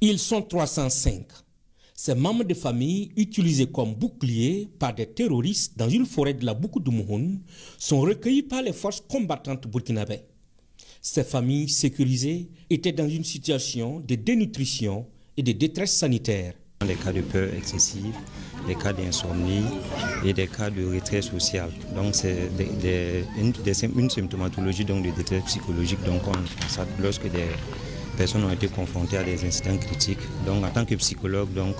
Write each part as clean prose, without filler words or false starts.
Ils sont 305. Ces membres de famille, utilisés comme boucliers par des terroristes dans une forêt de la Boukou du Mouhoun, sont recueillis par les forces combattantes burkinabées. Ces familles sécurisées étaient dans une situation de dénutrition et de détresse sanitaire. Les cas de peur excessive, les cas d'insomnie et des cas de retrait social. Donc c'est une symptomatologie donc, de détresse psychologique. Donc on constate lorsque des personnes ont été confrontées à des incidents critiques. Donc en tant que psychologue, donc,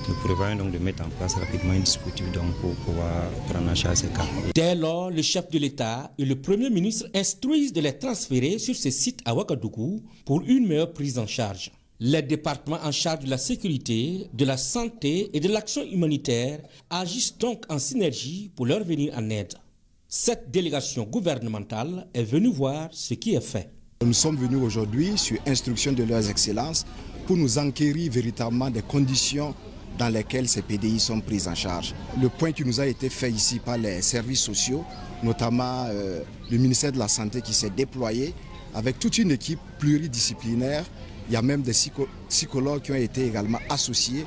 nous prévoyons donc de mettre en place rapidement un dispositif donc, pour pouvoir prendre en charge ces cas. Dès lors, le chef de l'État et le Premier ministre instruisent de les transférer sur ces sites à Ouagadougou pour une meilleure prise en charge. Les départements en charge de la sécurité, de la santé et de l'action humanitaire agissent donc en synergie pour leur venir en aide. Cette délégation gouvernementale est venue voir ce qui est fait. Nous sommes venus aujourd'hui sur instruction de leurs excellences pour nous enquérir véritablement des conditions dans lesquelles ces PDI sont prises en charge. Le point qui nous a été fait ici par les services sociaux, notamment le ministère de la Santé qui s'est déployé avec toute une équipe pluridisciplinaire. Il y a même des psychologues qui ont été également associés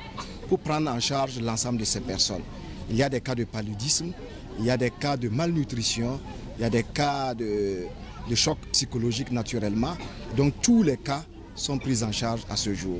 pour prendre en charge l'ensemble de ces personnes. Il y a des cas de paludisme, il y a des cas de malnutrition, il y a des cas de choc psychologique naturellement. Donc tous les cas sont pris en charge à ce jour.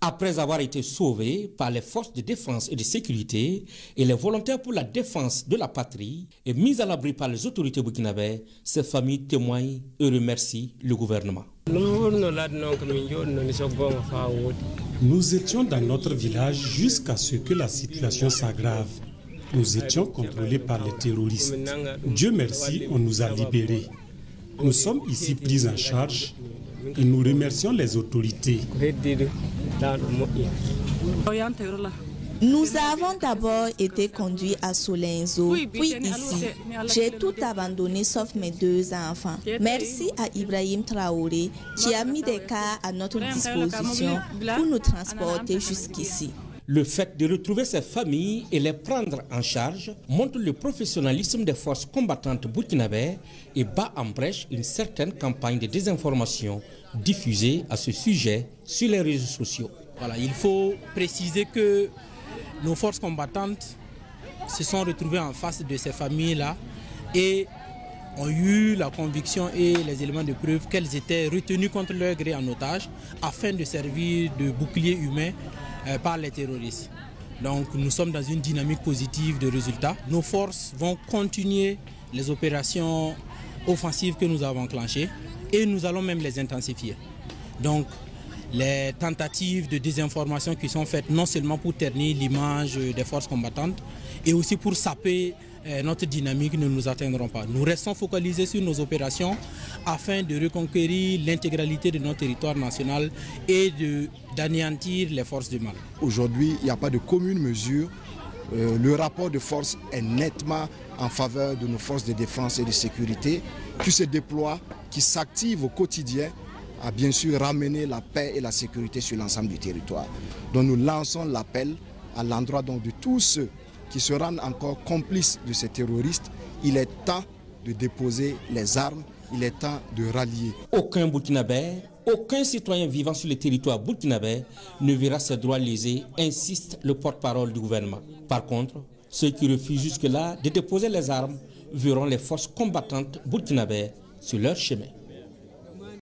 Après avoir été sauvés par les forces de défense et de sécurité et les volontaires pour la défense de la patrie et mis à l'abri par les autorités burkinabées, ces familles témoignent et remercient le gouvernement. Nous étions dans notre village jusqu'à ce que la situation s'aggrave. Nous étions contrôlés par les terroristes. Dieu merci, on nous a libérés. Nous sommes ici pris en charge et nous remercions les autorités. Nous avons d'abord été conduits à Solenzo, puis ici. J'ai tout abandonné sauf mes 2 enfants. Merci à Ibrahim Traoré qui a mis des cars à notre disposition pour nous transporter jusqu'ici. Le fait de retrouver ces familles et les prendre en charge montre le professionnalisme des forces combattantes burkinabées et bat en brèche une certaine campagne de désinformation diffusée à ce sujet sur les réseaux sociaux. Voilà, il faut préciser que nos forces combattantes se sont retrouvées en face de ces familles-là et ont eu la conviction et les éléments de preuve qu'elles étaient retenues contre leur gré en otage afin de servir de bouclier humain par les terroristes. Donc nous sommes dans une dynamique positive de résultats. Nos forces vont continuer les opérations offensives que nous avons enclenchées et nous allons même les intensifier. Donc les tentatives de désinformation qui sont faites non seulement pour ternir l'image des forces combattantes et aussi pour saper notre dynamique ne nous atteindront pas. Nous restons focalisés sur nos opérations afin de reconquérir l'intégralité de notre territoire national et d'anéantir les forces du mal. Aujourd'hui, il n'y a pas de commune mesure. Le rapport de force est nettement en faveur de nos forces de défense et de sécurité qui se déploient, qui s'activent au quotidien à bien sûr ramener la paix et la sécurité sur l'ensemble du territoire. Donc nous lançons l'appel à l'endroit de tous ceux qui se rendent encore complices de ces terroristes. Il est temps de déposer les armes, il est temps de rallier. Aucun Burkinabé, aucun citoyen vivant sur le territoire burkinabé ne verra ses droits lésés, insiste le porte-parole du gouvernement. Par contre, ceux qui refusent jusque-là de déposer les armes verront les forces combattantes burkinabées sur leur chemin.